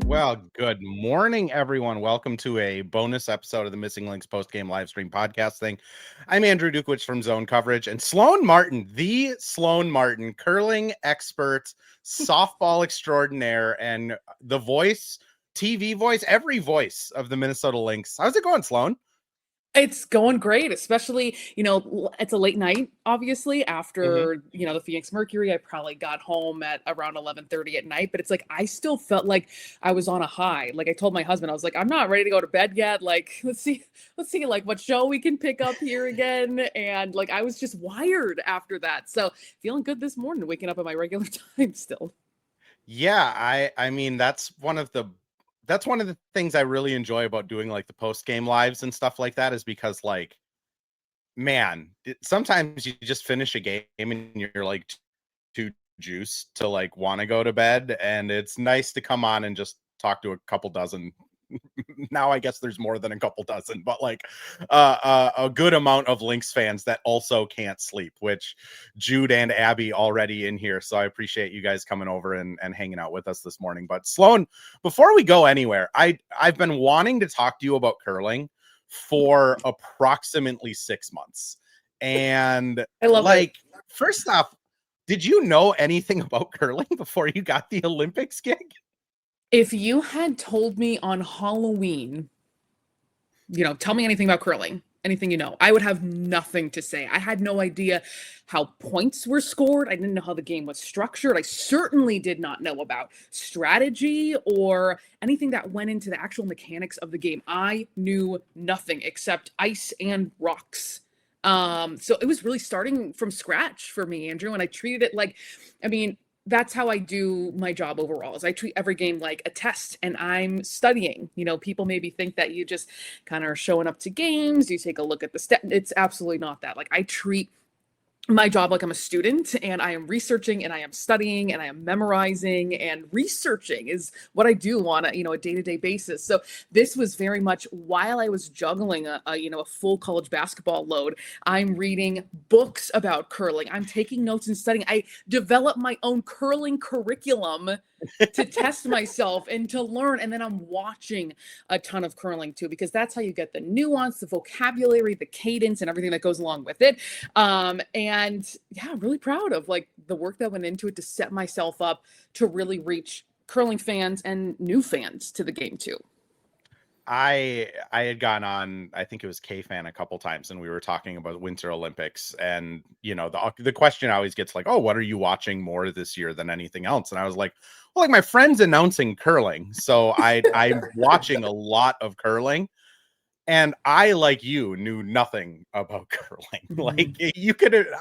Well, good morning, everyone. Welcome to a bonus episode of the Missing Links post-game live stream podcast thing. I'm Andrew Dukowitz from Zone Coverage, and Sloane Martin, the Sloane Martin, curling expert, softball extraordinaire, and the voice, TV voice, every voice of the Minnesota Lynx. How's it going, Sloane? It's going great, especially, it's a late night, obviously, after, the Phoenix Mercury. I probably got home at around 11:30 at night, but it's like, I still felt like I was on a high. Like I told my husband, I was like, I'm not ready to go to bed yet. Like, let's see like what show we can pick up here again. And like, I was just wired after that. So feeling good this morning, waking up at my regular time still. Yeah, I mean, that's one of the things I really enjoy about doing like the post-game lives and stuff like that, is because like, man, sometimes you just finish a game and you're like too juiced to like want to go to bed, and it's nice to come on and just talk to a couple dozen. Now I guess there's more than a couple dozen, but like a good amount of Lynx fans that also can't sleep, which Jude and Abby already in here. So I appreciate you guys coming over and hanging out with us this morning. But Sloane, before we go anywhere, I've been wanting to talk to you about curling for approximately 6 months. And I love it. First off, did you know anything about curling before you got the Olympics gig? If you had told me on Halloween, tell me anything about curling, anything I would have nothing to say. I had no idea how points were scored. I didn't know how the game was structured. I certainly did not know about strategy or anything that went into the actual mechanics of the game. I knew nothing except ice and rocks. So it was really starting from scratch for me, Andrew, and I treated it like, that's how I do my job overall, is I treat every game like a test, and I'm studying. People maybe think that you just kind of are showing up to games, you take a look at the it's absolutely not that. Like, I treat my job like I'm a student, and I am researching, and I am studying, and I am memorizing, and researching is what I do on a day-to-day basis. So this was very much while I was juggling a full college basketball load. I'm reading books about curling. I'm taking notes and studying. I developed my own curling curriculum to test myself and to learn. And then I'm watching a ton of curling too, because that's how you get the nuance, the vocabulary, the cadence, and everything that goes along with it. And yeah, I'm really proud of like the work that went into it to set myself up to really reach curling fans and new fans to the game too. I had gone on, I think it was K-Fan a couple times, and we were talking about Winter Olympics, and the question always gets like, oh, what are you watching more this year than anything else? And I was like, well, like my friend's announcing curling, so I'm watching a lot of curling, and I, like you, knew nothing about curling. Like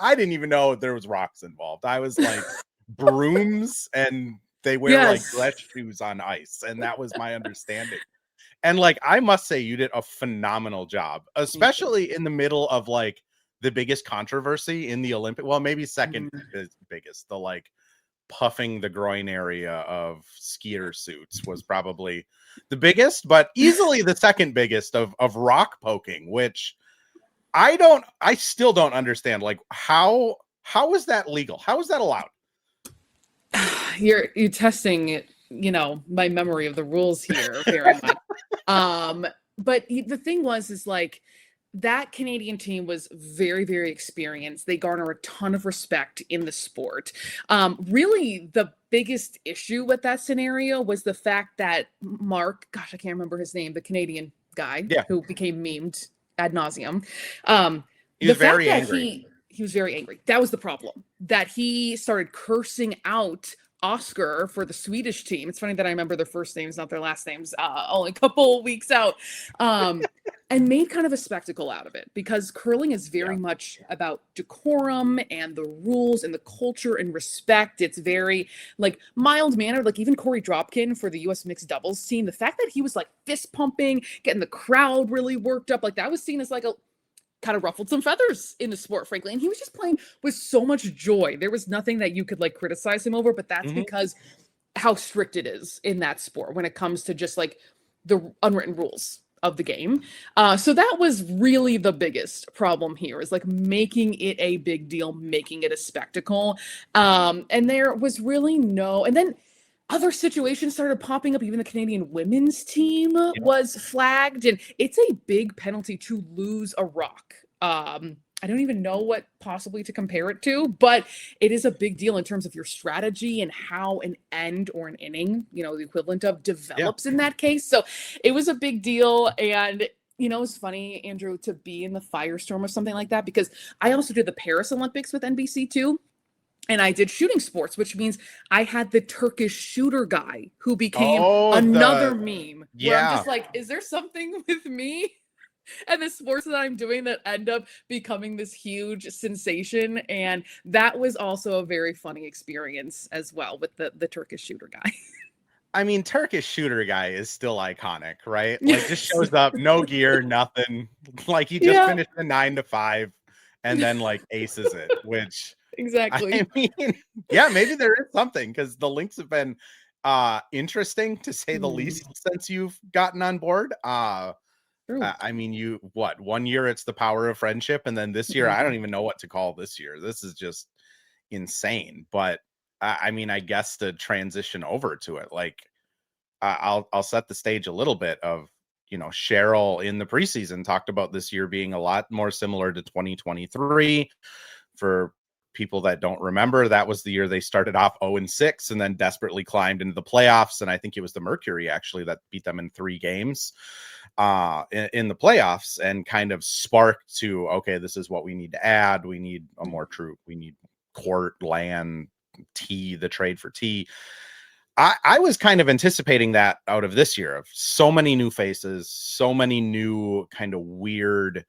I didn't even know there was rocks involved. I was like brooms, and they wear like dress shoes on ice, and that was my understanding. And like, I must say, you did a phenomenal job, especially in the middle of like the biggest controversy in the Olympic. Well, maybe second biggest, the like puffing the groin area of skier suits was probably the biggest, but easily the second biggest of rock poking, which I still don't understand. Like, how is that legal? How is that allowed? You're testing it. My memory of the rules here very much. But the thing is like, that Canadian team was very, very experienced. They garner a ton of respect in the sport. Really, the biggest issue with that scenario was the fact that Mark, gosh, I can't remember his name, the Canadian guy who became memed ad nauseum. He was very angry. He was very angry. That was the problem, that he started cursing out Oscar for the Swedish team. It's funny that I remember their first names, not their last names, only a couple weeks out, and made kind of a spectacle out of it, because curling is very much about decorum and the rules and the culture and respect. It's very like mild-mannered. Like even Corey Dropkin for the U.S. mixed doubles team, the fact that he was like fist pumping, getting the crowd really worked up, like that was seen as like a kind of ruffled some feathers in the sport, frankly. And he was just playing with so much joy. There was nothing that you could like criticize him over, but that's because how strict it is in that sport when it comes to just like the unwritten rules of the game. So that was really the biggest problem here, is like making it a big deal, making it a spectacle. And there was really and then other situations started popping up. Even the Canadian women's team Yeah. was flagged, and it's a big penalty to lose a rock. I don't even know what possibly to compare it to, but it is a big deal in terms of your strategy and how an end or an inning, the equivalent of, develops in that case. So it was a big deal. And it's funny, Andrew, to be in the firestorm of something like that, because I also did the Paris Olympics with NBC too. And I did shooting sports, which means I had the Turkish shooter guy who became another meme where I'm just like, is there something with me and the sports that I'm doing that end up becoming this huge sensation? And that was also a very funny experience as well with the Turkish shooter guy. I mean, Turkish shooter guy is still iconic, right? Like, just shows up, no gear, nothing. Like, he just finished the 9 to 5 and then like aces it, which exactly. I mean, yeah, maybe there is something, because the Lynx have been interesting to say the least since you've gotten on board. I mean, 1 year it's the power of friendship, and then this year I don't even know what to call this year. This is just insane. But I mean, I guess to transition over to it, like I'll set the stage a little bit of, Cheryl in the preseason talked about this year being a lot more similar to 2023. For people that don't remember, that was the year they started off 0-6 and then desperately climbed into the playoffs. And I think it was the Mercury actually that beat them in 3 games in the playoffs, and kind of sparked to, okay, this is what we need to add. We need a more troop. We need court, land, tea, the trade for tea. I was kind of anticipating that out of this year, of so many new faces, so many new kind of weird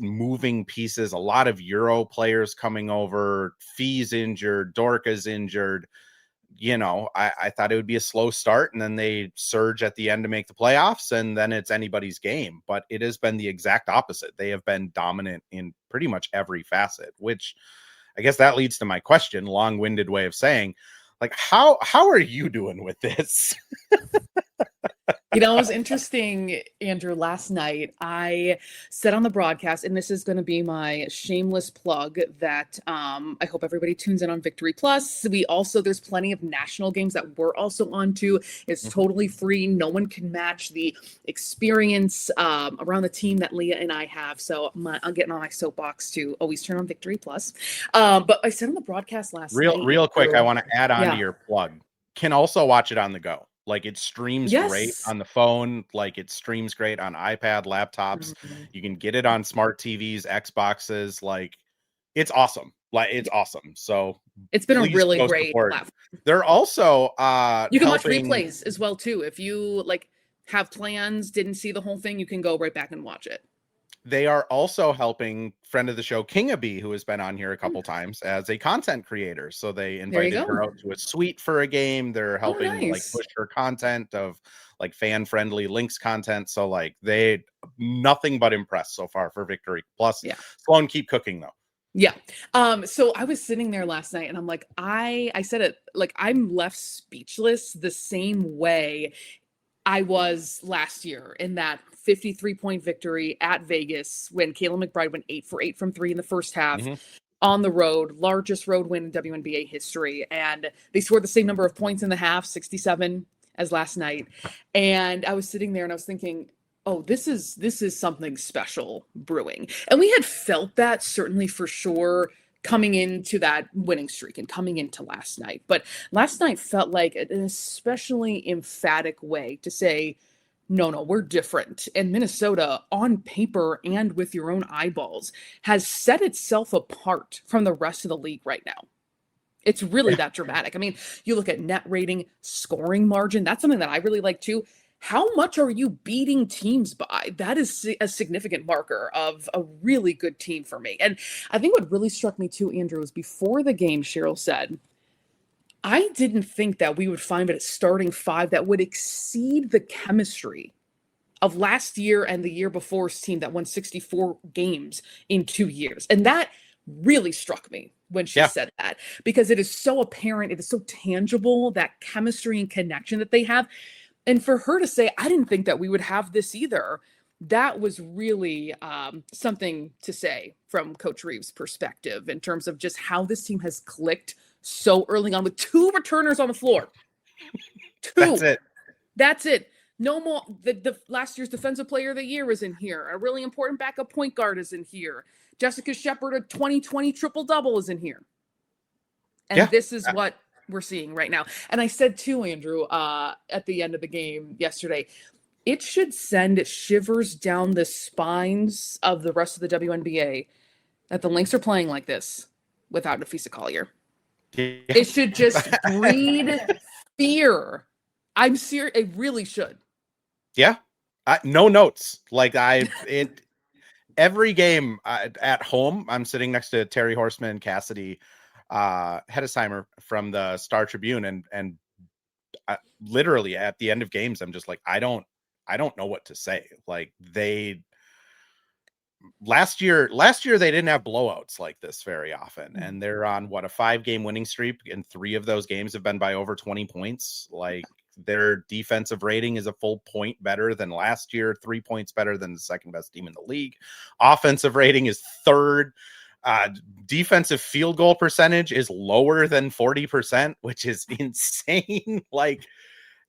moving pieces, a lot of Euro players coming over, Fee's injured, Dorca's injured. I thought it would be a slow start, and then they surge at the end to make the playoffs, and then it's anybody's game. But it has been the exact opposite. They have been dominant in pretty much every facet, which I guess that leads to my question, long-winded way of saying, like, how are you doing with this? It was interesting, Andrew. Last night, I said on the broadcast, and this is going to be my shameless plug, that I hope everybody tunes in on Victory Plus. There's plenty of national games that we're also on to. It's totally free. No one can match the experience around the team that Leah and I have. So I'm getting on my soapbox to always turn on Victory Plus. But I said on the broadcast last night. Real quick, I want to add on to your plug. Can also watch it on the go. Like, it streams great on the phone. Like, it streams great on iPad, laptops. You can get it on smart TVs, Xboxes. Like, it's awesome. It's awesome. So it's been a really great platform. They're also you can watch replays as well too. If you have plans, didn't see the whole thing, you can go right back and watch it. They are also helping friend of the show, Kingabee, who has been on here a couple times, as a content creator. So they invited her out to a suite for a game. They're helping push her content of fan-friendly Lynx content. So they nothing but impressed so far for Victory Plus. Yeah. Sloane, keep cooking though. Yeah. So I was sitting there last night and I'm like, I said it, I'm left speechless the same way I was last year in that 53-point victory at Vegas when Kayla McBride went 8 for 8 from 3 in the first half on the road, largest road win in WNBA history. And they scored the same number of points in the half, 67, as last night. And I was sitting there and I was thinking, oh, this is something special brewing. And we had felt that certainly for sure coming into that winning streak and coming into last night. But last night felt like an especially emphatic way to say, no, we're different. And Minnesota, on paper and with your own eyeballs, has set itself apart from the rest of the league right now. It's really that dramatic. I mean, you look at net rating, scoring margin. That's something that I really like too. How much are you beating teams by? That is a significant marker of a really good team for me. And I think what really struck me too, Andrew, is before the game, Cheryl said, I didn't think that we would find a starting 5 that would exceed the chemistry of last year and the year before's team that won 64 games in 2 years. And that really struck me when she said that, because it is so apparent, it is so tangible, that chemistry and connection that they have. And for her to say, I didn't think that we would have this either, that was really something to say from Coach Reeve's perspective in terms of just how this team has clicked so early on with 2 returners on the floor. That's it. That's it. No more. The last year's defensive player of the year is in here. A really important backup point guard is in here. Jessica Shepard, a 2020 triple-double is in here. And this is what we're seeing right now. And I said too, Andrew, at the end of the game yesterday, it should send shivers down the spines of the rest of the WNBA that the Lynx are playing like this without Nafisa Collier. Yeah. It should just breed fear. I'm serious. It really should. Yeah. No notes. Like every game at home, I'm sitting next to Terry Horseman, Cassidy, Hedesheimer from the Star Tribune. And literally at the end of games, I'm just like, I don't know what to say. Like last year they didn't have blowouts like this very often. And they're on a 5-game winning streak. And 3 of those games have been by over 20 points. Like their defensive rating is a full point better than last year, 3 points better than the second best team in the league. Offensive rating is 3rd. Defensive field goal percentage is lower than 40%, which is insane. Like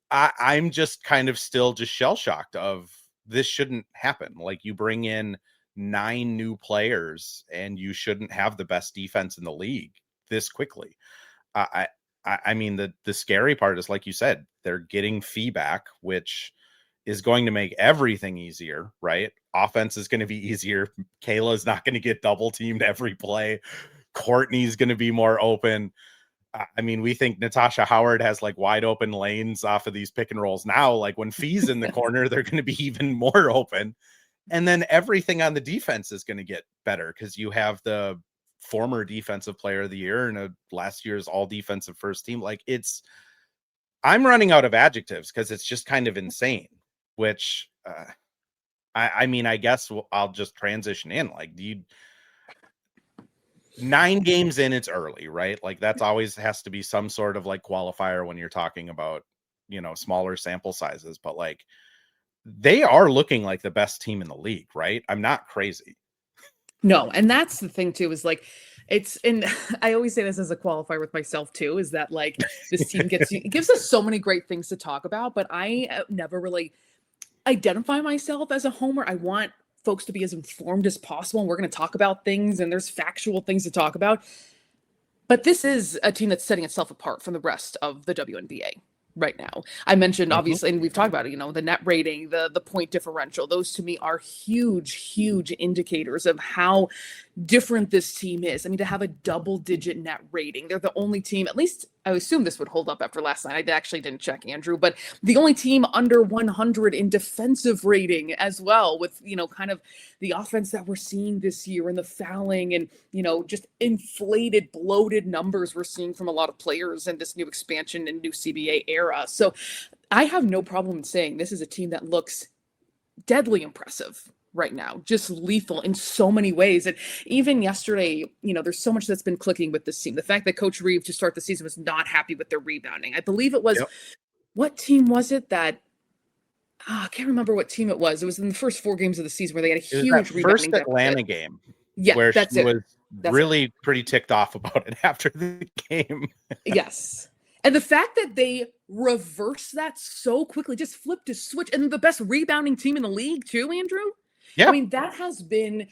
I'm just kind of still just shell shocked of this shouldn't happen. Like you bring in 9 new players and you shouldn't have the best defense in the league this quickly. I mean, the scary part is, like you said, they're getting feedback, which is going to make everything easier, right? Offense is going to be easier. Kayla's not going to get double teamed every play. Courtney's going to be more open. I mean, we think Natasha Howard has like wide open lanes off of these pick and rolls now. Like when Fee's in the corner, they're going to be even more open. And then everything on the defense is going to get better because you have the former defensive player of the year and last year's all defensive first team. Like I'm running out of adjectives because it's just kind of insane, which I mean, I guess I'll just transition in. Like 9 games in, it's early, right? Like that's always has to be some sort of like qualifier when you're talking about, smaller sample sizes, but like they are looking like the best team in the league, right? I'm not crazy. No, and that's the thing too, is like and I always say this as a qualifier with myself too, is that like this team gives us so many great things to talk about, but I never really identify myself as a homer. I want folks to be as informed as possible, and we're going to talk about things, and there's factual things to talk about. But this is a team that's setting itself apart from the rest of the WNBA right now. I mentioned, obviously, and we've talked about it, the net rating, the point differential. Those to me are huge, huge indicators of how different this team is. I mean, to have a double-digit net rating, they're the only team, at least I assume this would hold up after last night. I actually didn't check, Andrew, but the only team under 100 in defensive rating as well, with, kind of the offense that we're seeing this year and the fouling and, just inflated, bloated numbers we're seeing from a lot of players in this new expansion and new CBA era. So I have no problem saying this is a team that looks deadly impressive right now, just lethal in so many ways. And even yesterday, there's so much that's been clicking with this team. The fact that Coach Reeve to start the season was not happy with their rebounding. I believe it was, what team was it that, I can't remember what team it was. It was in the first 4 games of the season where they had a huge rebounding first Atlanta game. Yeah, where that's she it. was really pretty ticked off about it after the game. Yes. And the fact that they reversed that so quickly, just flipped a switch, and the best rebounding team in the league too, Andrew. Yeah. I mean, that has been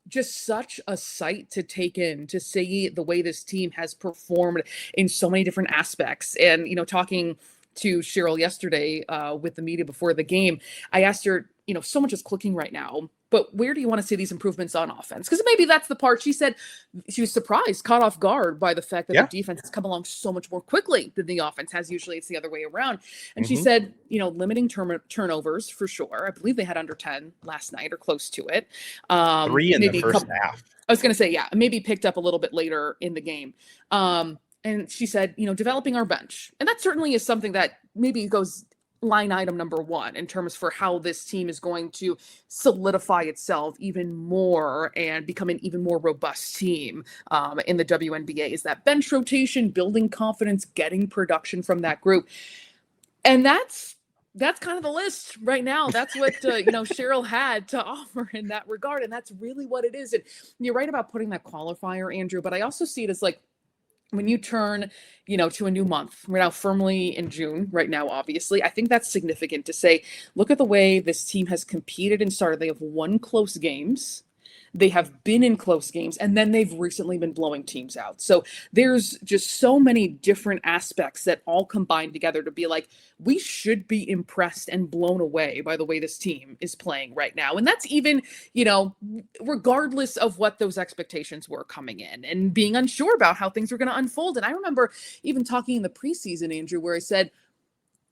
just such a sight to take in, to see the way this team has performed in so many different aspects. And, talking to Cheryl yesterday with the media before the game, I asked her, so much is clicking right now, but where do you want to see these improvements on offense? Because maybe that's the part. She said she was surprised, caught off guard by the fact that the defense has come along so much more quickly than the offense has. Usually it's the other way around. And she said, limiting turnovers for sure. I believe they had under 10 last night or close to it. 3 in the first half. I was going to say, maybe picked up a little bit later in the game. And she said, developing our bench. And that certainly is something that maybe goes line item number 1 in terms for how this team is going to solidify itself even more and become an even more robust team in the WNBA, is that bench rotation, building confidence, getting production from that group. And that's kind of the list right now. That's what, Cheryl had to offer in that regard. And that's really what it is. And you're right about putting that qualifier, Andrew, but I also see it as like, when you turn, to a new month, we're now firmly in June right now, obviously. I think that's significant to say, look at the way this team has competed and started. They have won close games. They have been in close games, and then they've recently been blowing teams out. So there's just so many different aspects that all combine together to be like, we should be impressed and blown away by the way this team is playing right now. And that's even, regardless of what those expectations were coming in and being unsure about how things were going to unfold. And I remember even talking in the preseason, Andrew, where I said,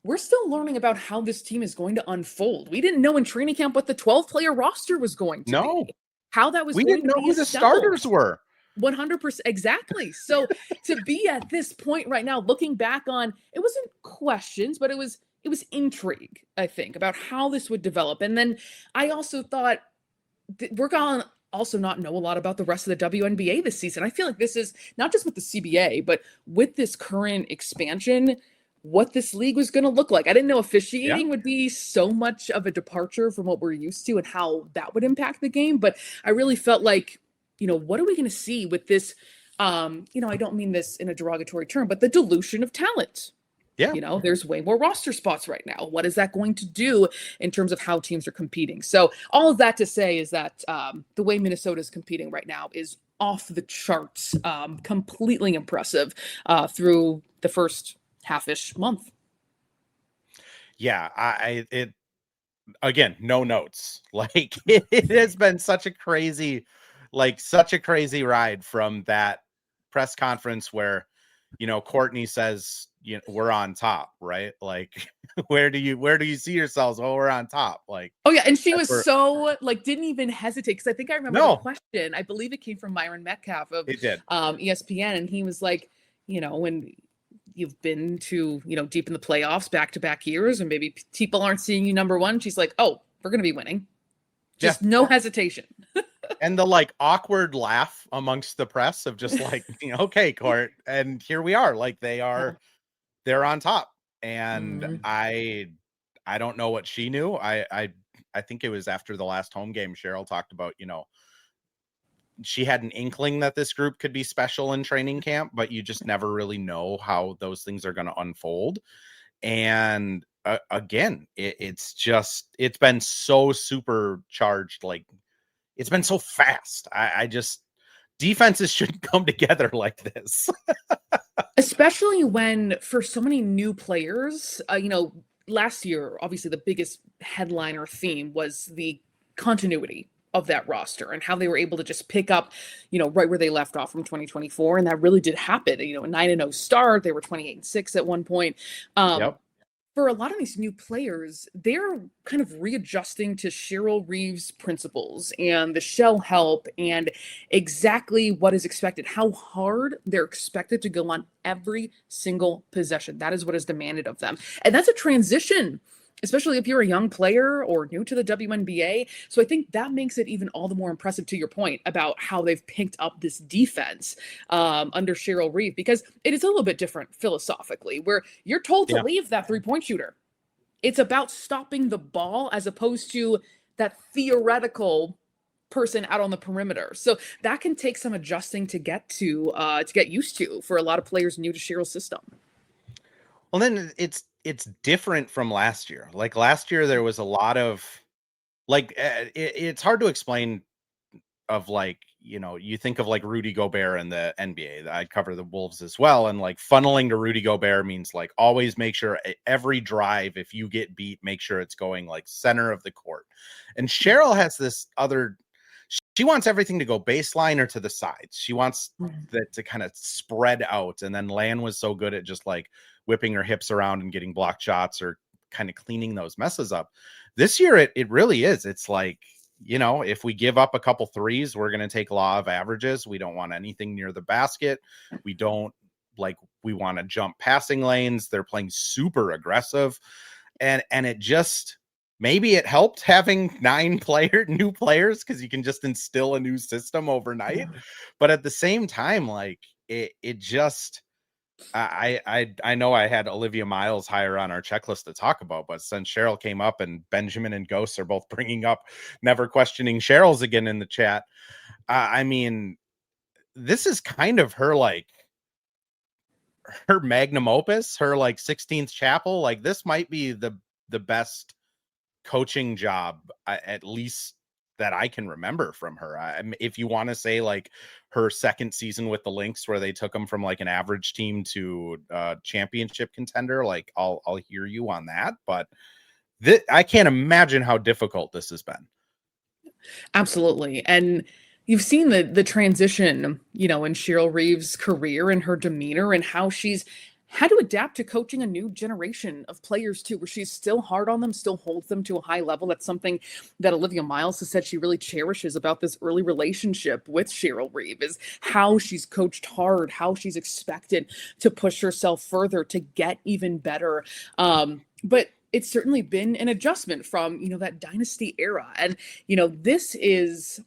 we're still learning about how this team is going to unfold. We didn't know in training camp what the 12-player roster was going to No. be, how that was We going didn't to know be who the assembled. starters were. 100%. Exactly. So to be at this point right now, looking back on, it wasn't questions, but it was intrigue, I think, about how this would develop. And then I also thought we're going to also not know a lot about the rest of the WNBA this season. I feel like this is not just with the CBA, but with this current expansion, what this league was going to look like. I didn't know officiating would be so much of a departure from what we're used to and how that would impact the game. But I really felt like, what are we going to see with this? I don't mean this in a derogatory term, but the dilution of talent. Yeah. There's way more roster spots right now. What is that going to do in terms of how teams are competing? So all of that to say is that the way Minnesota is competing right now is off the charts, completely impressive through the first half-ish month. Yeah, again, no notes. Like it has been such a crazy ride from that press conference where, Courtney says, we're on top, right? Like, where do you see yourselves? Oh, we're on top. Like, oh yeah, and she was so didn't even hesitate, because I think I remember the question. I believe it came from Myron Metcalf of ESPN, and he was like, when you've been to, deep in the playoffs back-to-back years, and maybe people aren't seeing you number one. She's like, oh, we're going to be winning. Just no hesitation. And the awkward laugh amongst the press of just okay, Court. And here we are. Like they're on top. And I don't know what she knew. I think it was after the last home game, Cheryl talked about, she had an inkling that this group could be special in training camp, but you just never really know how those things are going to unfold. And again, it's been so supercharged. Like it's been so fast. I just, defenses shouldn't come together like this. Especially when, for so many new players, last year, obviously the biggest headliner theme was the continuity of that roster and how they were able to just pick up, right where they left off from 2024. And that really did happen. A 9-0 start. They were 28-6 at one point. For a lot of these new players, they're kind of readjusting to Cheryl Reeve's principles and the shell help and exactly what is expected, how hard they're expected to go on every single possession. That is what is demanded of them. And that's a transition, especially if you're a young player or new to the WNBA. So I think that makes it even all the more impressive, to your point about how they've picked up this defense under Cheryl Reeve, because it is a little bit different philosophically, where you're told to leave that three-point shooter. It's about stopping the ball as opposed to that theoretical person out on the perimeter. So that can take some adjusting to get used to for a lot of players new to Cheryl's system. Well, then it's different from last year. Like last year, there was a lot of it's hard to explain of you think of Rudy Gobert in the NBA. I cover the Wolves as well. And funneling to Rudy Gobert means always make sure every drive, if you get beat, make sure it's going center of the court. And Cheryl has this other, she wants everything to go baseline or to the sides. She wants that to kind of spread out. And then Lan was so good at just whipping her hips around and getting blocked shots or kind of cleaning those messes up. This year, it really is. It's if we give up a couple threes, we're going to take law of averages. We don't want anything near the basket. We don't we want to jump passing lanes. They're playing super aggressive. And it just, maybe it helped having 9 new players, because you can just instill a new system overnight. But at the same time, it just, I know I had Olivia Miles higher on our checklist to talk about, but since Cheryl came up, and Benjamin and Ghosts are both bringing up never questioning Cheryl's again in the chat. I mean, this is kind of her her magnum opus, her like 16th chapel, like this might be the best coaching job, at least that I can remember from her. If you want to say like her second season with the Lynx, where they took them from like an average team to championship contender, like I'll hear you on that. But I can't imagine how difficult this has been. Absolutely. And you've seen the transition, in Cheryl Reeve's career and her demeanor and how she's had to adapt to coaching a new generation of players too, where she's still hard on them, still holds them to a high level. That's something that Olivia Miles has said she really cherishes about this early relationship with Cheryl Reeve, is how she's coached hard, how she's expected to push herself further to get even better. But it's certainly been an adjustment from, that dynasty era. And, this is,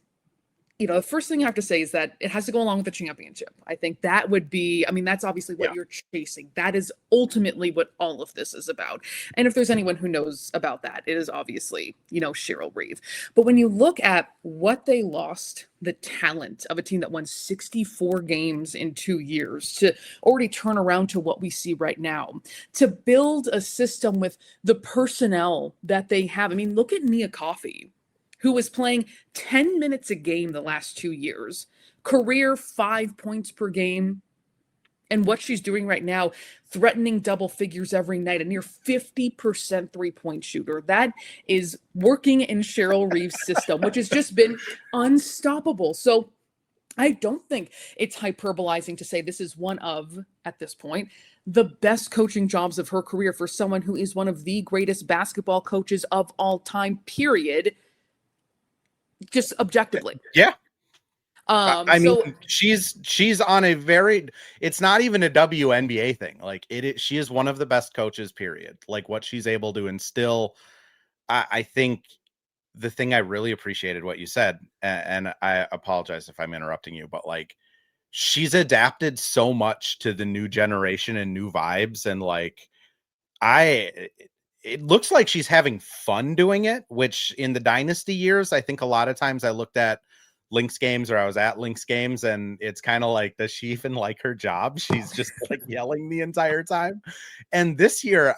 the first thing I have to say is that it has to go along with the championship. I think that would be, that's obviously what you're chasing. That is ultimately what all of this is about. And if there's anyone who knows about that, it is obviously, Cheryl Reeve. But when you look at what they lost, the talent of a team that won 64 games in 2 years, to already turn around to what we see right now, to build a system with the personnel that they have. Look at Nia Coffey, who was playing 10 minutes a game the last 2 years, career 5 points per game. And what she's doing right now, threatening double figures every night, a near 50% three-point shooter. That is working in Cheryl Reeve's system, which has just been unstoppable. So I don't think it's hyperbolizing to say this is one of, at this point, the best coaching jobs of her career for someone who is one of the greatest basketball coaches of all time, period. Just objectively. Yeah. She's on a very, it's not even a WNBA thing. Like she is one of the best coaches, period. Like what she's able to instill. I think the thing I really appreciated what you said, and I apologize if I'm interrupting you, but like she's adapted so much to the new generation and new vibes. And like, it looks like she's having fun doing it, which in the dynasty years, I think a lot of times I looked at Lynx games, or I was at Lynx games, and it's kind of like, does she even like her job? She's just like yelling the entire time. And this year,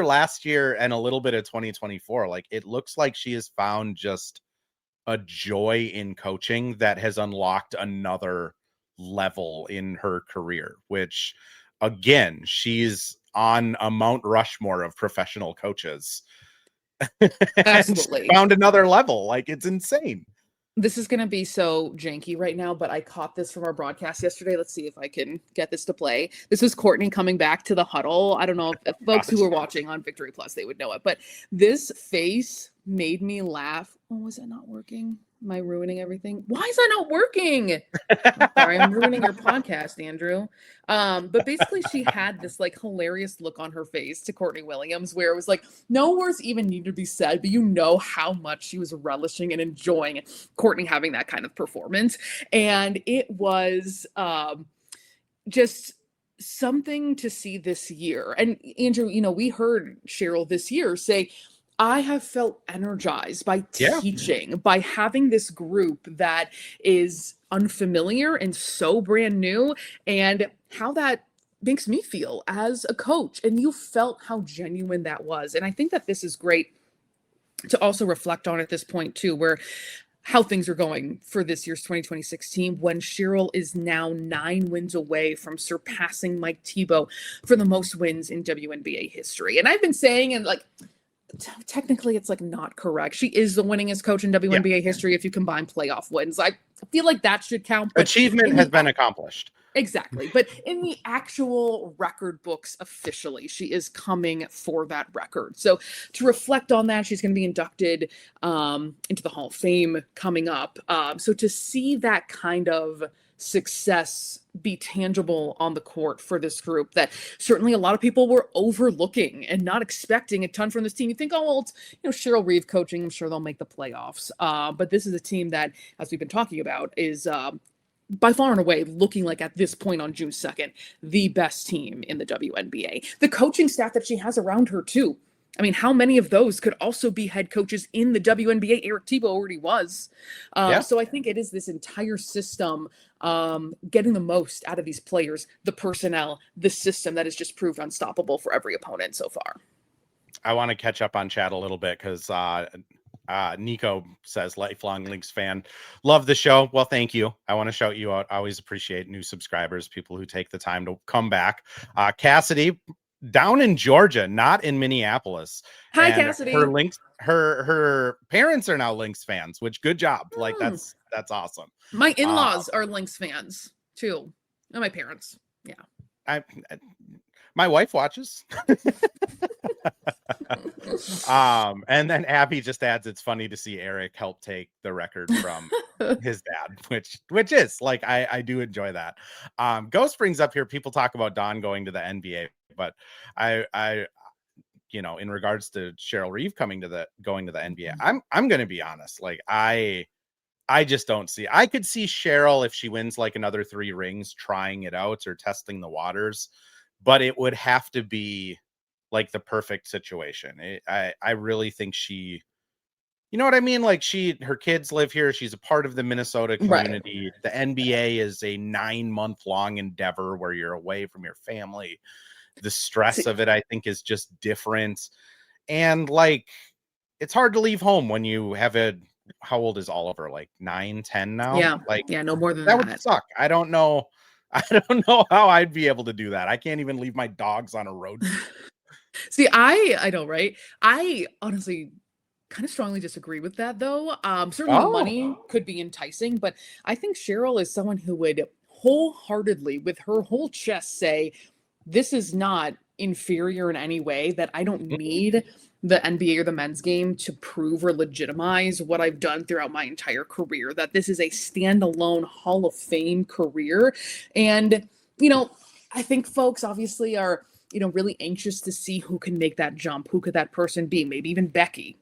last year, and a little bit of 2024, like it looks like she has found just a joy in coaching that has unlocked another level in her career, which again, she's on a Mount Rushmore of professional coaches. Absolutely. Found another level. Like it's insane. This is going to be so janky right now, but I caught this from our broadcast yesterday. Let's see if I can get this to play. This was Courtney coming back to the huddle. I don't know if folks who were watching on Victory Plus, they would know it, but this face made me laugh. Oh, was that not working? Am I ruining everything? Why is that not working? Sorry, I'm ruining your podcast, Andrew. But basically she had this like hilarious look on her face to Courtney Williams, where it was like, no words even need to be said, but how much she was relishing and enjoying Courtney having that kind of performance. And it was just something to see this year. And Andrew, we heard Cheryl this year say, I have felt energized by teaching, by having this group that is unfamiliar and so brand new, and how that makes me feel as a coach. And you felt how genuine that was. And I think that this is great to also reflect on at this point too, where how things are going for this year's 2026 team, when Cheryl is now 9 wins away from surpassing Mike Thibault for the most wins in WNBA history. And I've been saying, and like, technically it's like not correct. She is the winningest coach in WNBA history if you combine playoff wins. I feel like that should count. Achievement has been accomplished. Exactly. But in the actual record books officially, she is coming for that record. So to reflect on that, she's going to be inducted into the Hall of Fame coming up. So to see that kind of success be tangible on the court for this group that certainly a lot of people were overlooking and not expecting a ton from this team. You think, oh, well, it's Cheryl Reeve coaching. I'm sure they'll make the playoffs. But this is a team that, as we've been talking about, is by far and away looking like at this point on June 2nd, the best team in the WNBA. The coaching staff that she has around her too. I mean, how many of those could also be head coaches in the WNBA? Eric Tebow already was. Yeah. So I think it is this entire system getting the most out of these players, the personnel, the system that has just proved unstoppable for every opponent so far. I want to catch up on chat a little bit because Nico says, lifelong Lynx fan, love the show. Well, thank you. I want to shout you out. I always appreciate new subscribers, people who take the time to come back. Cassidy, down in Georgia, not in Minneapolis. Hi, and Cassidy. her parents are now Lynx fans, which good job. Like that's awesome. My in-laws are Lynx fans too. And my parents. Yeah. My wife watches. And then Abby just adds, it's funny to see Eric help take the record from his dad, which is like, I do enjoy that. Ghost brings up here, people talk about Dawn going to the NBA, but I in regards to Cheryl Reeve going to the NBA, I'm going to be honest. Like I just don't see, I could see Cheryl, if she wins like another 3 rings, trying it out or testing the waters, but it would have to be like the perfect situation. I really think she, you know what I mean? Like her kids live here. She's a part of the Minnesota community. Right. The NBA is a 9-month-long endeavor where you're away from your family. The stress of it, I think, is just different. And like, it's hard to leave home when you have how old is Oliver? Like 9, 10 now? Yeah. Like, yeah, no more than that would suck. I don't know how I'd be able to do that. I can't even leave my dogs on a road trip. See, I know, right? I honestly kind of strongly disagree with that, though. Certainly the money could be enticing, but I think Cheryl is someone who would wholeheartedly, with her whole chest, say, this is not inferior in any way, that I don't need the NBA or the men's game to prove or legitimize what I've done throughout my entire career, that this is a standalone Hall of Fame career. And, I think folks obviously are, really anxious to see who can make that jump. Who could that person be? Maybe even Becky,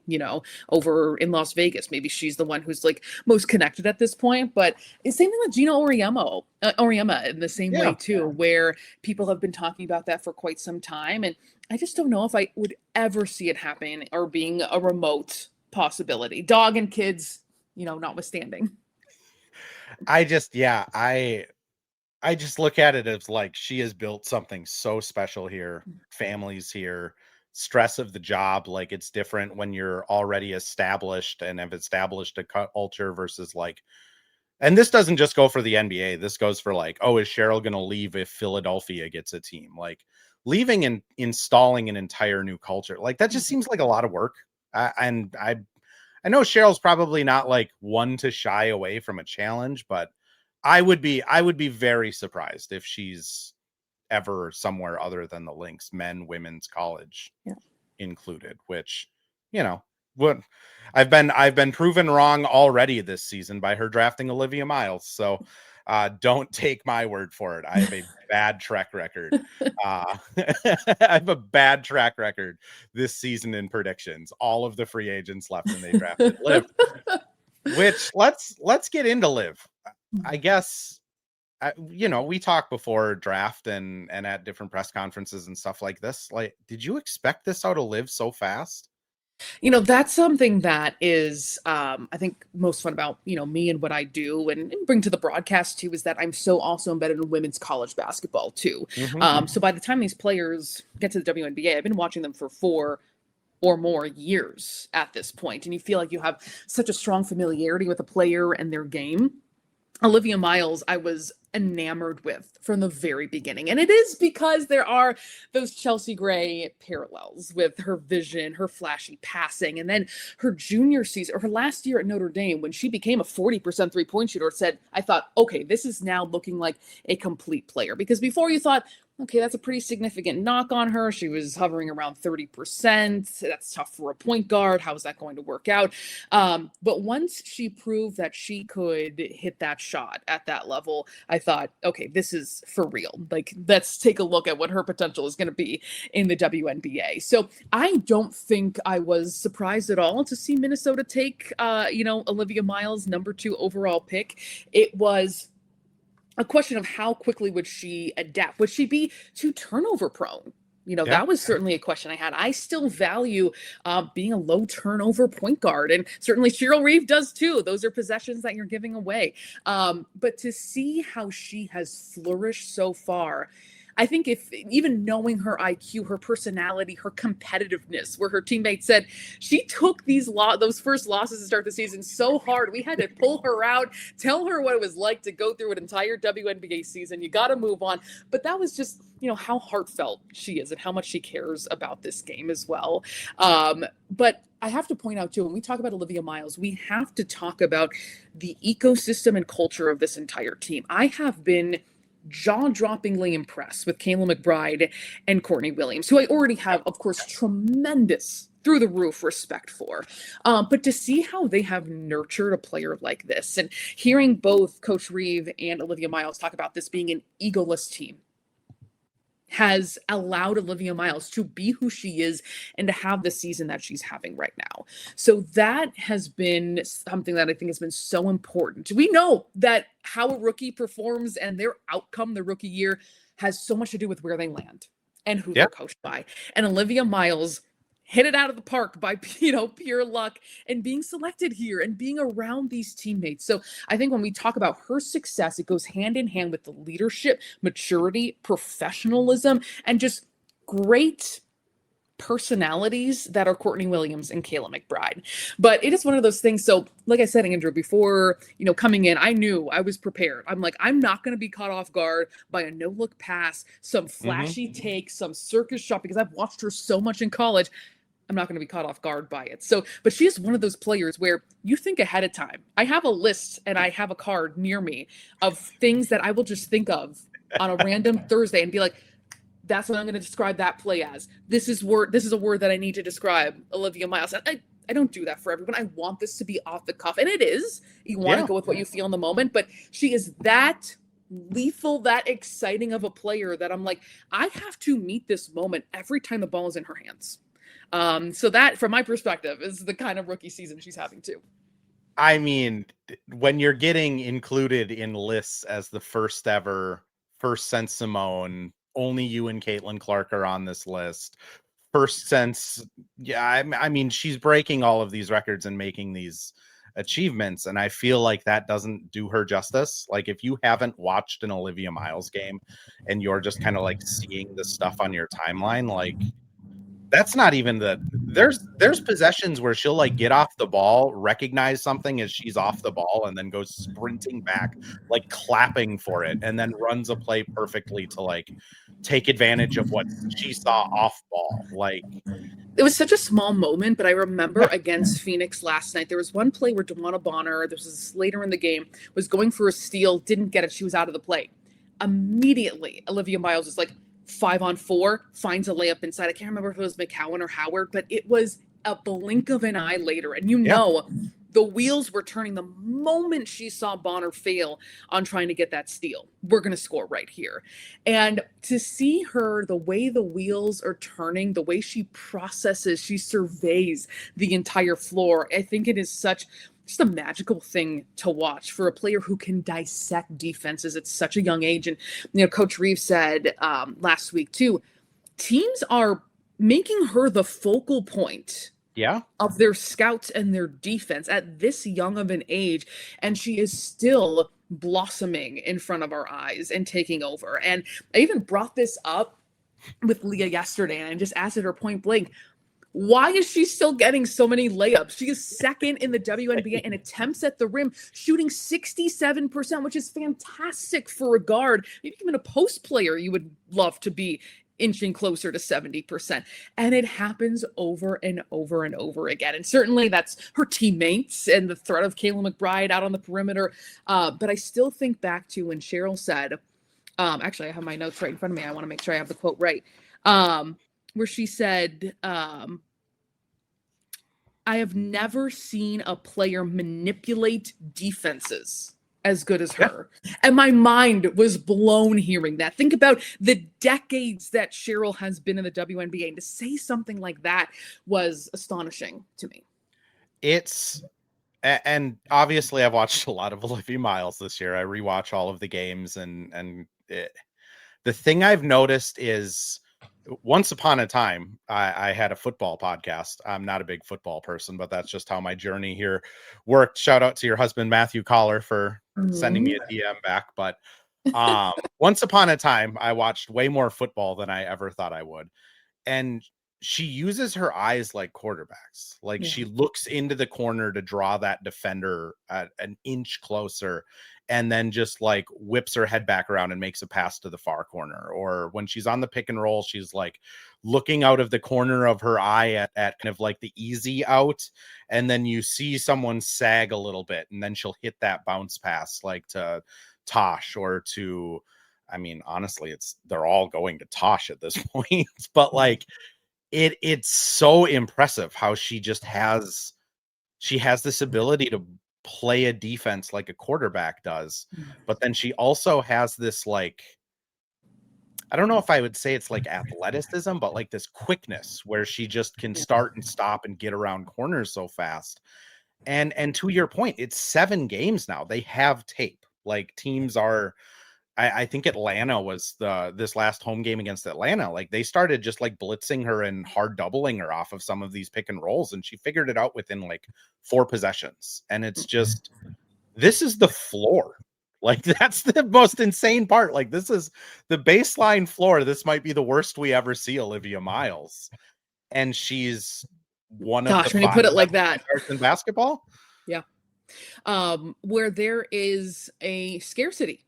over in Las Vegas. Maybe she's the one who's like most connected at this point. But it's same thing with Gina Auriemma in the same way too, where people have been talking about that for quite some time. And I just don't know if I would ever see it happen or being a remote possibility. Dog and kids, notwithstanding. I just look at it as like, she has built something so special here. Families here, stress of the job. Like it's different when you're already established and have established a culture versus like, and this doesn't just go for the NBA. This goes for like, is Cheryl going to leave if Philadelphia gets a team? Like leaving and installing an entire new culture. Like that just seems like a lot of work. And I know Cheryl's probably not like one to shy away from a challenge, but I would be very surprised if she's ever somewhere other than the Lynx, women's college included, which, what I've been proven wrong already this season by her drafting Olivia Miles. So don't take my word for it. I have a bad track record. I have a bad track record this season in predictions. All of the free agents left and they drafted Liv, which let's get into Liv. I guess, we talked before draft and at different press conferences and stuff like this. Like, did you expect this out of Liv so fast? That's something that is, I think, most fun about, me and what I do and bring to the broadcast too, is that I'm so also embedded in women's college basketball too. So by the time these players get to the WNBA, I've been watching them for 4 or more years at this point, and you feel like you have such a strong familiarity with a player and their game. Olivia Miles, I was enamored with from the very beginning. And it is because there are those Chelsea Gray parallels with her vision, her flashy passing, and then her junior season, or her last year at Notre Dame, when she became a 40% three-point shooter, I thought, okay, this is now looking like a complete player. Because before you thought, okay, that's a pretty significant knock on her. She was hovering around 30%. That's tough for a point guard. How is that going to work out? But once she proved that she could hit that shot at that level, I thought, okay, this is for real. Like, let's take a look at what her potential is going to be in the WNBA. So I don't think I was surprised at all to see Minnesota take, Olivia Miles, number 2 overall pick. It was a question of how quickly would she adapt? Would she be too turnover prone? Yeah. That was certainly a question I had. I still value being a low turnover point guard, and certainly Cheryl Reeve does too. Those are possessions that you're giving away. But to see how she has flourished so far, I think if even knowing her IQ, her personality, her competitiveness, where her teammates said she took those first losses to start the season so hard, we had to pull her out, tell her what it was like to go through an entire WNBA season. You got to move on. But that was just, how heartfelt she is and how much she cares about this game as well. But I have to point out too, when we talk about Olivia Miles, we have to talk about the ecosystem and culture of this entire team. I have been jaw-droppingly impressed with Kayla McBride and Courtney Williams, who I already have, of course, tremendous through the roof respect for. But to see how they have nurtured a player like this, and hearing both Coach Reeve and Olivia Miles talk about this being an egoless team, has allowed Olivia Miles to be who she is and to have the season that she's having right now. So that has been something that I think has been so important. We know that how a rookie performs and their outcome the rookie year has so much to do with where they land and who they're coached by. And Olivia Miles hit it out of the park by, pure luck and being selected here and being around these teammates. So I think when we talk about her success, it goes hand in hand with the leadership, maturity, professionalism, and just great personalities that are Courtney Williams and Kayla McBride. But it is one of those things. So like I said, Andrew, before, coming in, I knew I was prepared. I'm like, I'm not going to be caught off guard by a no-look pass, some flashy take, some circus shot, because I've watched her so much in college. I'm not going to be caught off guard by it. So, but she is one of those players where you think ahead of time. I have a list and I have a card near me of things that I will just think of on a random Thursday and be like, that's what I'm going to describe that play as. This is a word that I need to describe Olivia Miles. I don't do that for everyone. I want this to be off the cuff. And it is. You want to go with what you feel in the moment. But she is that lethal, that exciting of a player that I'm like, I have to meet this moment every time the ball is in her hands. So that, from my perspective, is the kind of rookie season she's having too. I mean, when you're getting included in lists as the first ever, first since Simone, only you and Caitlin Clark are on this list. First since, I mean, she's breaking all of these records and making these achievements. And I feel like that doesn't do her justice. Like, if you haven't watched an Olivia Miles game and you're just kind of like seeing the stuff on your timeline, like, that's not even there's possessions where she'll like get off the ball, recognize something as she's off the ball, and then goes sprinting back, like clapping for it, and then runs a play perfectly to like take advantage of what she saw off ball. Like, it was such a small moment, but I remember against Phoenix last night, there was one play where DeWanna Bonner, this was later in the game, was going for a steal, didn't get it, she was out of the play. Immediately, Olivia Miles is like, 5-on-4, finds a layup inside. I can't remember if it was McCowan or Howard, but it was a blink of an eye later. And the wheels were turning the moment she saw Bonner fail on trying to get that steal. We're going to score right here. And to see her, the way the wheels are turning, the way she processes, she surveys the entire floor. I think it is just a magical thing to watch for a player who can dissect defenses at such a young age. And, Coach Reeve said last week too, teams are making her the focal point of their scouts and their defense at this young of an age. And she is still blossoming in front of our eyes and taking over. And I even brought this up with Leah yesterday, and I just asked her point blank, why is she still getting so many layups? She is second in the WNBA in attempts at the rim, shooting 67%, which is fantastic for a guard. Maybe even a post player, you would love to be inching closer to 70%. And it happens over and over and over again. And certainly that's her teammates and the threat of Kayla McBride out on the perimeter. But I still think back to when Cheryl said, actually, I have my notes right in front of me. I want to make sure I have the quote right. Where she said, I have never seen a player manipulate defenses as good as her. And my mind was blown hearing that. Think about the decades that Cheryl has been in the WNBA, and to say something like that was astonishing to me. And obviously I've watched a lot of Olivia Miles this year. I rewatch all of the games, and the thing I've noticed is Once upon a time, I had a football podcast. I'm not a big football person, but that's just how my journey here worked. Shout out to your husband, Matthew Collar, for sending me a DM back. But once upon a time, I watched way more football than I ever thought I would. And she uses her eyes like quarterbacks. Like, she looks into the corner to draw that defender at an inch closer, and then just like whips her head back around and makes a pass to the far corner. Or when she's on the pick and roll, she's like looking out of the corner of her eye at kind of like the easy out. And then you see someone sag a little bit, and then she'll hit that bounce pass like to Tosh or to, I mean, honestly, they're all going to Tosh at this point, but like it's so impressive how she has this ability to play a defense like a quarterback does. But then she also has this, like, I don't know if I would say it's like athleticism, but like this quickness where she just can start and stop and get around corners so fast. And to your point, it's 7 games now. They have tape. Like, teams are, I think Atlanta was this last home game against Atlanta. Like, they started just like blitzing her and hard doubling her off of some of these pick and rolls, and she figured it out within like 4 possessions. And it's just, this is the floor. Like, that's the most insane part. Like, this is the baseline floor. This might be the worst we ever see Olivia Miles. And she's one of the when you put it like that in basketball. Yeah. Where there is a scarcity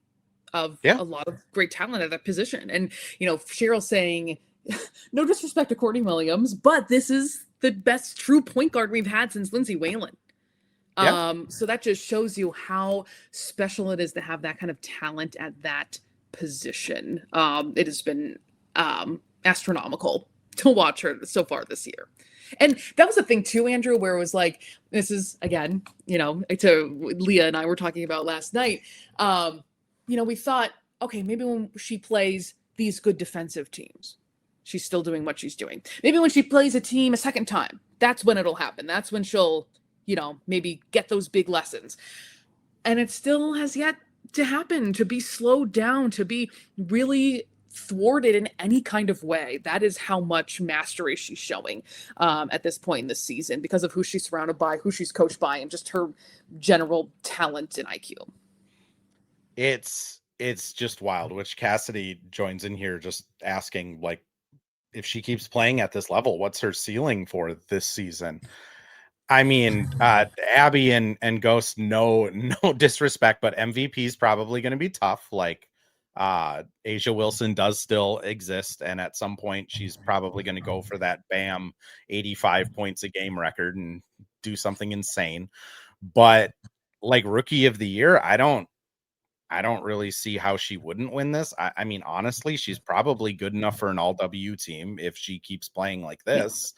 of a lot of great talent at that position. And, you know, Cheryl saying, no disrespect to Courtney Williams, but this is the best true point guard we've had since Lindsay Whalen. So that just shows you how special it is to have that kind of talent at that position. It has been astronomical to watch her so far this year. And that was the thing too, Andrew, where it was like, this is, again, you know, to Leah and I were talking about last night. You know, we thought, okay, maybe when she plays these good defensive teams, she's still doing what she's doing. Maybe when she plays a team a second time, that's when it'll happen. That's when she'll, you know, maybe get those big lessons. And it still has yet to happen, to be slowed down, to be really thwarted in any kind of way. That is how much mastery she's showing at this point in the season, because of who she's surrounded by, who she's coached by, and just her general talent and IQ. It's just wild. Which Cassidy joins in here just asking, like, if she keeps playing at this level, what's her ceiling for this season? I mean, Abby and Ghost, no disrespect, but MVP is probably going to be tough. Like, Asia Wilson does still exist, and at some point she's probably going to go for that bam 85 points a game record and do something insane. But like, rookie of the year, I don't really see how she wouldn't win this. I mean, honestly, she's probably good enough for an all-W team if she keeps playing like this.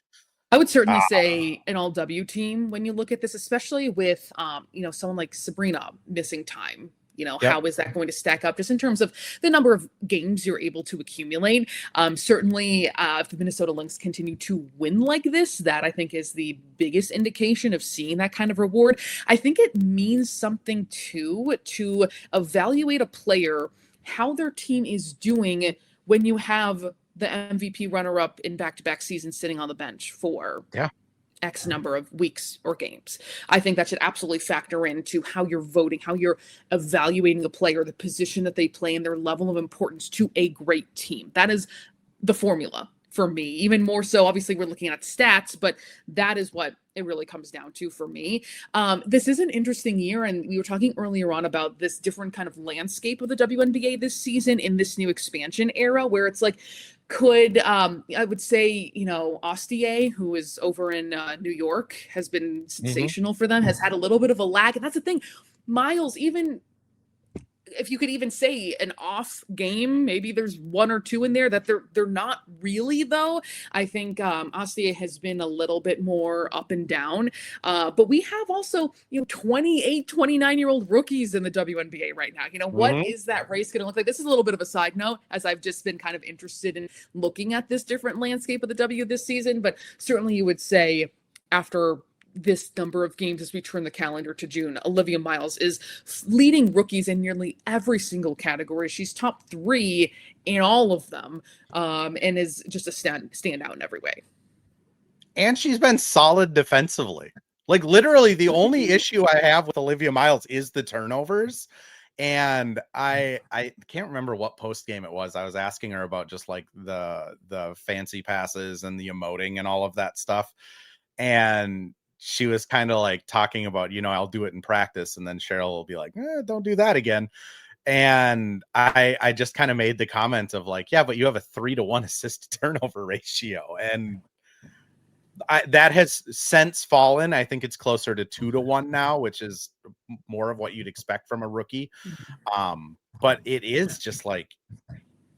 I would certainly say an all-W team when you look at this, especially with, you know, someone like Sabrina missing time. You know, how is that going to stack up just in terms of the number of games you're able to accumulate? Certainly, if the Minnesota Lynx continue to win like this, that I think is the biggest indication of seeing that kind of reward. I think it means something too, to evaluate a player, how their team is doing when you have the MVP runner-up in back-to-back seasons sitting on the bench for X number of weeks or games. I think that should absolutely factor into how you're voting, how you're evaluating a player, the position that they play, and their level of importance to a great team. That is the formula for me. Even more so, obviously, we're looking at stats, but that is what it really comes down to for me. This is an interesting year, and we were talking earlier on about this different kind of landscape of the WNBA this season in this new expansion era, where it's like, could I would say, you know, Ostier, who is over in New York, has been sensational for them, has had a little bit of a lag. And that's the thing. Miles, even if you could even say an off game, maybe there's 1 or 2 in there that they're not really, though. I think Ostier has been a little bit more up and down. But we have also, you know, 28, 29-year-old rookies in the WNBA right now. You know, what is that race going to look like? This is a little bit of a side note, as I've just been kind of interested in looking at this different landscape of the W this season. But certainly you would say, after this number of games as we turn the calendar to June. Olivia Miles is leading rookies in nearly every single category. She's top 3 in all of them, and is just a standout in every way. And she's been solid defensively. Like literally the only issue I have with Olivia Miles is the turnovers. And I can't remember what post game it was. I was asking her about just like the fancy passes and the emoting and all of that stuff. And she was kind of like talking about, I'll do it in practice. And then Cheryl will be like, don't do that again. And I just kind of made the comment of like, yeah, but you have a 3-to-1 assist to turnover ratio. And that has since fallen. I think it's closer to 2-to-1 now, which is more of what you'd expect from a rookie. But it is just like,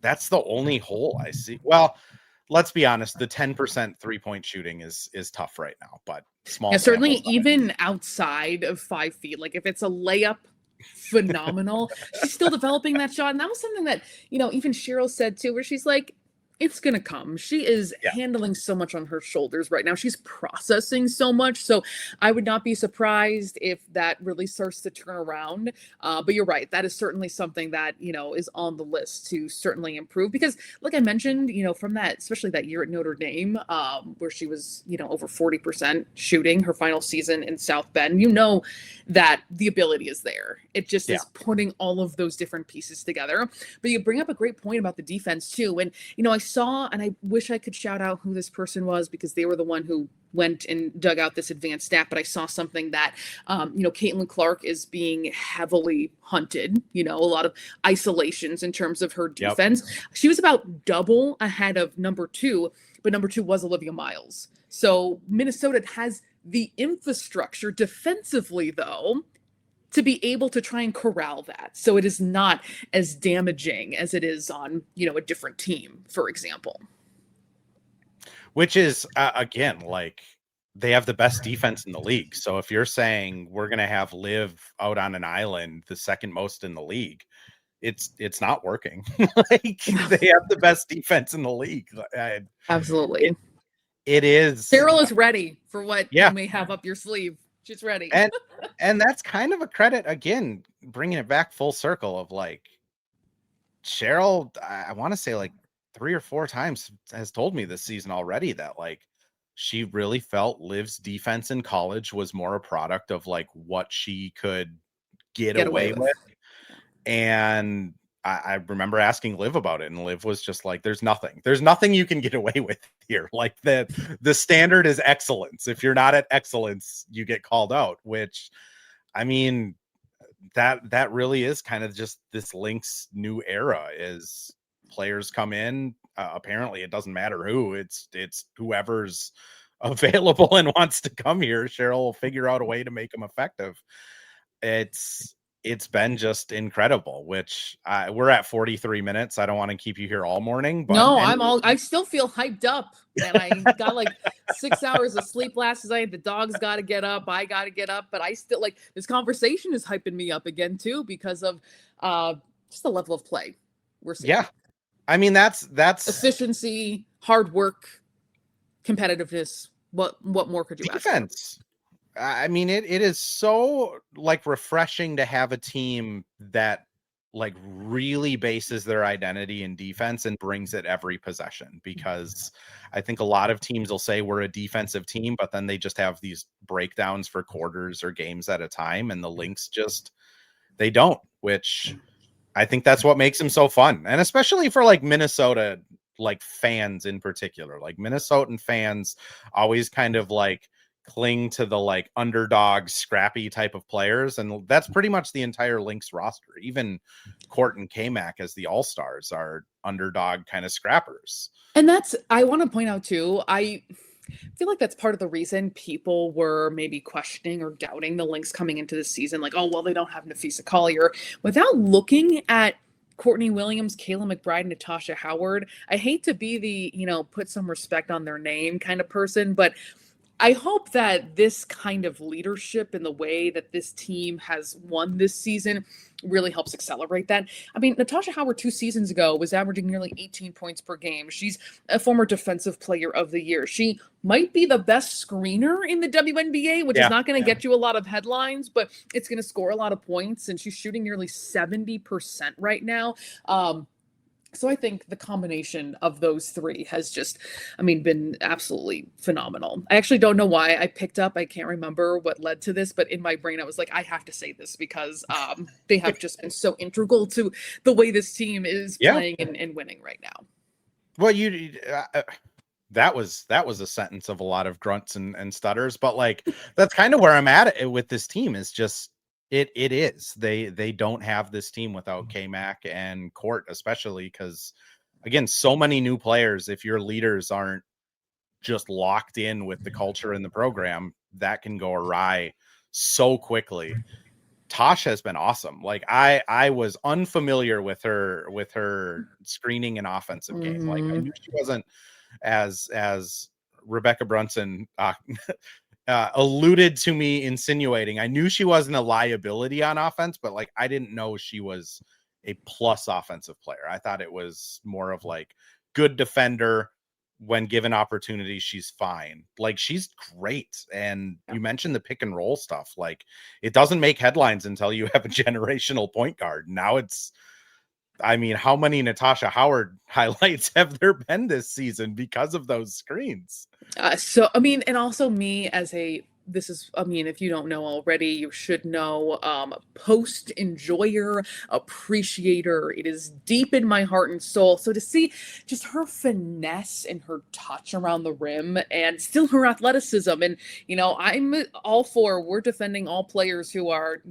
that's the only hole I see. Well, let's be honest, the 10% 3-point shooting is tough right now, but small. Yeah, certainly even outside of 5 feet, like if it's a layup, phenomenal. She's still developing that shot. And that was something that, even Cheryl said too, where she's like, it's going to come. She is handling so much on her shoulders right now. She's processing so much. So I would not be surprised if that really starts to turn around. But you're right. That is certainly something that, is on the list to certainly improve. Because like I mentioned, from that, especially that year at Notre Dame, where she was, over 40% shooting her final season in South Bend, that the ability is there. It just is putting all of those different pieces together. But you bring up a great point about the defense too. And, I saw, and I wish I could shout out who this person was because they were the one who went and dug out this advanced stat, but I saw something that, Caitlin Clark is being heavily hunted, a lot of isolations in terms of her defense. Yep. She was about double ahead of number 2, but number 2 was Olivia Miles. So Minnesota has the infrastructure defensively, though, to be able to try and corral that. So it is not as damaging as it is on, a different team, for example. Which is, again, like they have the best defense in the league. So if you're saying we're going to have Liv out on an island, the second most in the league, it's not working. Like they have the best defense in the league. Absolutely. It is. Cheryl is ready for what you may have up your sleeve. She's ready. And that's kind of a credit, again, bringing it back full circle of like Cheryl, I want to say like 3 or 4 times has told me this season already that like she really felt Liv's defense in college was more a product of like what she could get away with. And I remember asking Liv about it, and Liv was just like, there's nothing you can get away with here. Like the standard is excellence. If you're not at excellence, you get called out, which I mean, that really is kind of just this Lynx new era is players come in. Apparently it doesn't matter who, it's whoever's available and wants to come here. Cheryl will figure out a way to make them effective. It's been just incredible, which we're at 43 minutes. I don't want to keep you here all morning, but no, I still feel hyped up, and I got like 6 hours of sleep last night. The dog's got to get up. I got to get up, but I still like this conversation is hyping me up again too, because of just the level of play we're seeing. Yeah. I mean, that's efficiency, hard work, competitiveness. What more could you ask for? Defense. I mean, it is so like refreshing to have a team that like really bases their identity in defense and brings it every possession, because I think a lot of teams will say we're a defensive team, but then they just have these breakdowns for quarters or games at a time. And the Lynx they don't, which I think that's what makes them so fun. And especially for like Minnesota, like fans in particular, like Minnesotan fans always kind of like cling to the like underdog scrappy type of players, and that's pretty much the entire Lynx roster. Even Court and K-Mac as the all-stars are underdog kind of scrappers. And I want to point out too, I feel like that's part of the reason people were maybe questioning or doubting the Lynx coming into the season, like, oh well, they don't have Nafisa Collier, without looking at Courtney Williams, Kayla McBride, Natasha Howard. I hate to be the put some respect on their name kind of person, but I hope that this kind of leadership in the way that this team has won this season really helps accelerate that. I mean, Natasha Howard 2 seasons ago was averaging nearly 18 points per game. She's a former defensive player of the year. She might be the best screener in the WNBA, which is Yeah. not going to get you a lot of headlines, but it's going to score a lot of points. And she's shooting nearly 70% right now. So I think the combination of those three has just, I mean, been absolutely phenomenal. I actually don't know why I picked up. I can't remember what led to this, but in my brain, I was like, I have to say this because they have just been so integral to the way this team is Yeah. playing and winning right now. Well, that was a sentence of a lot of grunts and stutters, but like that's kind of where I'm at it with this team is just it is. They don't have this team without K-Mac and Court, especially because again, so many new players. If your leaders aren't just locked in with the culture in the program, that can go awry so quickly. Tosh has been awesome. Like I was unfamiliar with her screening and offensive game. Like I knew she wasn't as Rebecca Brunson alluded to me insinuating. I knew she wasn't a liability on offense, but like I didn't know she was a plus offensive player. I thought it was more of like good defender. When given opportunities, she's fine. Like she's great. And you mentioned the pick and roll stuff. Like it doesn't make headlines until you have a generational point guard. Now it's, I mean, how many Natasha Howard highlights have there been this season because of those screens? So, I mean, and also me as I mean, if you don't know already, you should know, post enjoyer, appreciator. It is deep in my heart and soul. So to see just her finesse and her touch around the rim and still her athleticism. And, I'm all for, we're defending all players who are,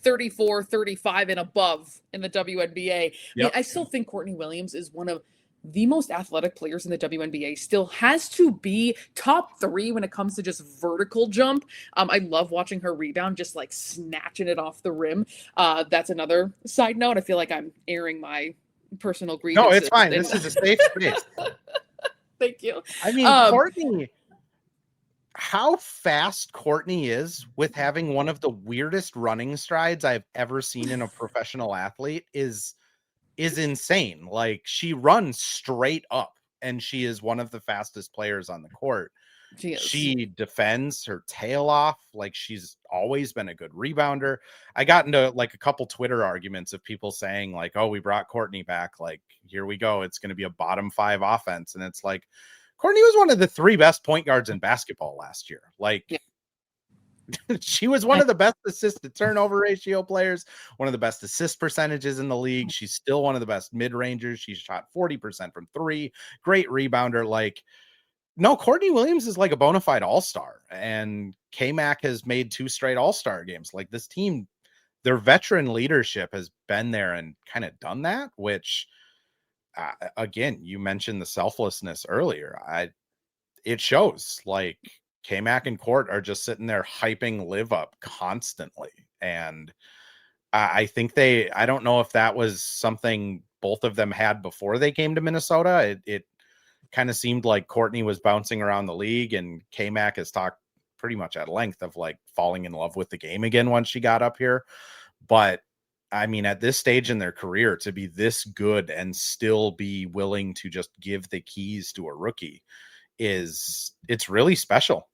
34, 35 and above in the WNBA. I mean, I still think Courtney Williams is one of the most athletic players in the WNBA, still has to be top 3 when it comes to just vertical jump. I love watching her rebound, just like snatching it off the rim. That's another side note. I feel like I'm airing my personal grievances. No, it's fine. This is a safe space. Thank you. I mean, Courtney, how fast Courtney is with having one of the weirdest running strides I've ever seen in a professional athlete is insane. Like she runs straight up and she is one of the fastest players on the court. She defends her tail off. Like she's always been a good rebounder. I got into like a couple Twitter arguments of people saying like, oh, we brought Courtney back. Like, here we go. It's going to be a bottom 5 offense. And it's like, Courtney was one of the 3 best point guards in basketball last year. Like, she was one of the best assist to turnover ratio players, one of the best assist percentages in the league. She's still one of the best mid-rangers. She's shot 40% from 3. Great rebounder. Like, no, Courtney Williams is like a bona fide all-star. And K-Mac has made 2 straight all-star games. Like this team, their veteran leadership has been there and kind of done that, which again, you mentioned the selflessness earlier. It shows. Like K-Mac and Court are just sitting there hyping Liv up constantly. And I think I don't know if that was something both of them had before they came to Minnesota. It kind of seemed like Courtney was bouncing around the league and K-Mac has talked pretty much at length of like falling in love with the game again once she got up here. But I mean, at this stage in their career to be this good and still be willing to just give the keys to a rookie it's really special.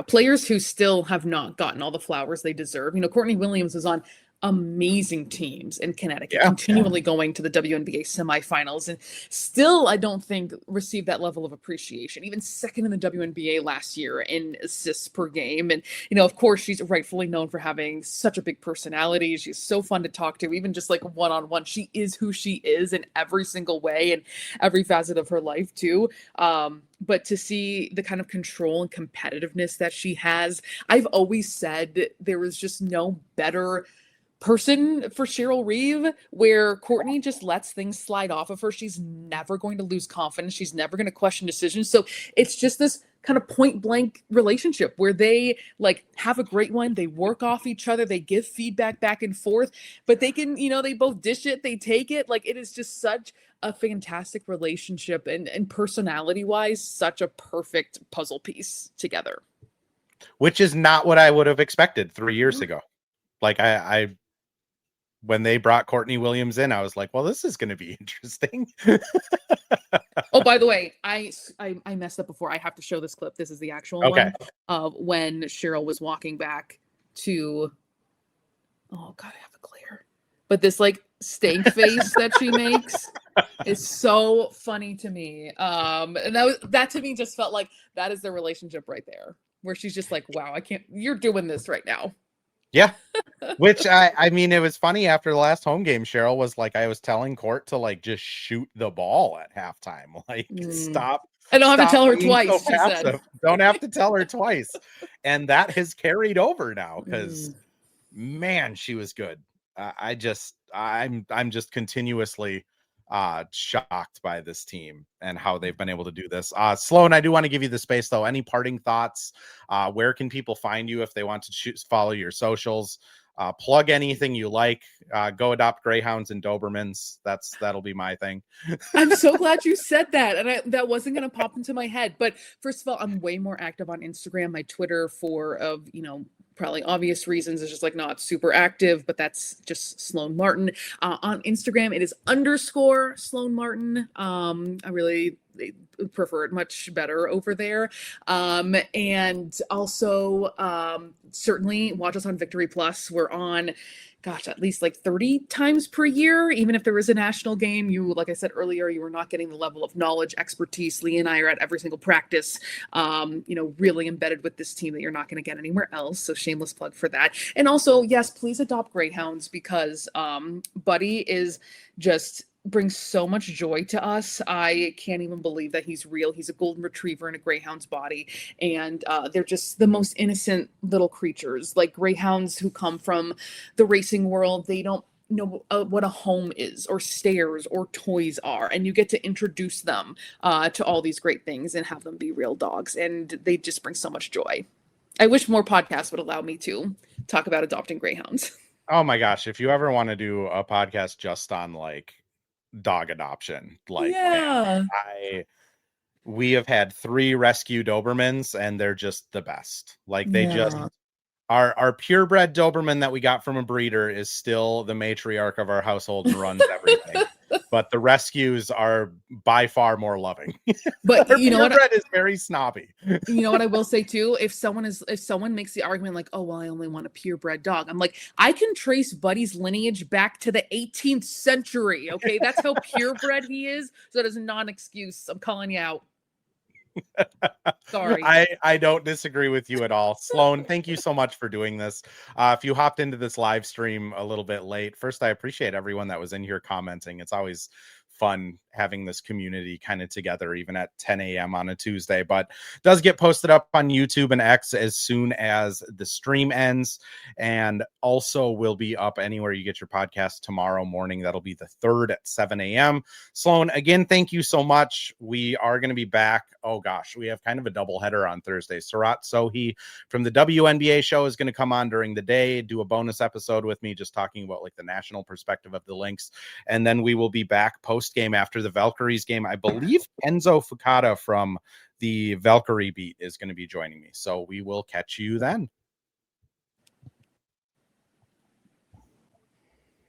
Players who still have not gotten all the flowers they deserve. Courtney Williams is on amazing teams in Connecticut, continually going to the WNBA semifinals, and still, I don't think, received that level of appreciation. Even second in the WNBA last year in assists per game. And, of course, she's rightfully known for having such a big personality. She's so fun to talk to, even just like one-on-one. She is who she is in every single way and every facet of her life, too. But to see the kind of control and competitiveness that she has, I've always said there was just no better person for Cheryl Reeve, where Courtney just lets things slide off of her. She's never going to lose confidence. She's never going to question decisions. So it's just this kind of point blank relationship where they like have a great one. They work off each other. They give feedback back and forth, but they can, they both dish it. They take it. Like, it is just such a fantastic relationship, and personality wise, such a perfect puzzle piece together. Which is not what I would have expected 3 years ago. Like I when they brought Courtney Williams in, I was like, well, this is going to be interesting. Oh, by the way, I messed up before. I have to show this clip. This is the actual one of when Cheryl was walking back to, oh God, I have a glare. But this like stank face that she makes is so funny to me. And that to me just felt like that is their relationship right there, where she's just like, wow, you're doing this right now. Yeah. Which I mean, it was funny after the last home game, Cheryl was like, I was telling Court to like just shoot the ball at halftime. Like, stop. I don't have to tell her twice. She said. Don't have to tell her twice. And that has carried over now because man, she was good. I'm just continuously shocked by this team and how they've been able to do this. Sloane, I do want to give you the space though. Any parting thoughts? Where can people find you if they want to follow your socials? Plug anything you like. Go adopt Greyhounds and Dobermans. That'll be my thing. I'm so glad you said that, and that wasn't going to pop into my head. But first of all, I'm way more active on Instagram. My Twitter, for probably obvious reasons, is just like not super active, but that's just Sloane Martin. On Instagram, it is _ Sloane Martin. I really prefer it much better over there. And also, certainly watch us on Victory Plus. We're on, at least like 30 times per year. Even if there is a national game, like I said earlier, you are not getting the level of knowledge, expertise. Lee and I are at every single practice, really embedded with this team that you're not going to get anywhere else. So shameless plug for that. And also, yes, please adopt Greyhounds, because Buddy is just brings so much joy to us. I can't even believe that he's real. He's a golden retriever in a greyhound's body, and they're just the most innocent little creatures. Like greyhounds who come from the racing world, they don't know what a home is, or stairs, or toys are, and you get to introduce them to all these great things and have them be real dogs, and they just bring so much joy. I wish more podcasts would allow me to talk about adopting greyhounds. Oh my gosh, if you ever want to do a podcast just on like dog adoption, like we have had 3 rescue Dobermans and they're just the best. Like they just our purebred Doberman that we got from a breeder is still the matriarch of our household and runs everything. But the rescues are by far more loving. But you know what, purebred is very snobby. You know what I will say too? If someone makes the argument like, oh well, I only want a purebred dog, I'm like, I can trace Buddy's lineage back to the 18th century. Okay, that's how purebred he is. So that is not an excuse. I'm calling you out. Sorry. I don't disagree with you at all. Sloane, thank you so much for doing this. If you hopped into this live stream a little bit late, first, I appreciate everyone that was in here commenting. It's always fun having this community kind of together, even at 10 a.m. on a Tuesday, but does get posted up on YouTube and X as soon as the stream ends, and also will be up anywhere you get your podcast tomorrow morning. That'll be the 3rd at 7 a.m. Sloane, again, thank you so much. We are going to be back. Oh gosh, we have kind of a double header on Thursday. Sarat Sohi from the WNBA show is going to come on during the day, do a bonus episode with me, just talking about like the national perspective of the Lynx. And then we will be back post game after the Valkyries game. I believe Enzo Fukada from the Valkyrie beat is going to be joining me. So we will catch you then.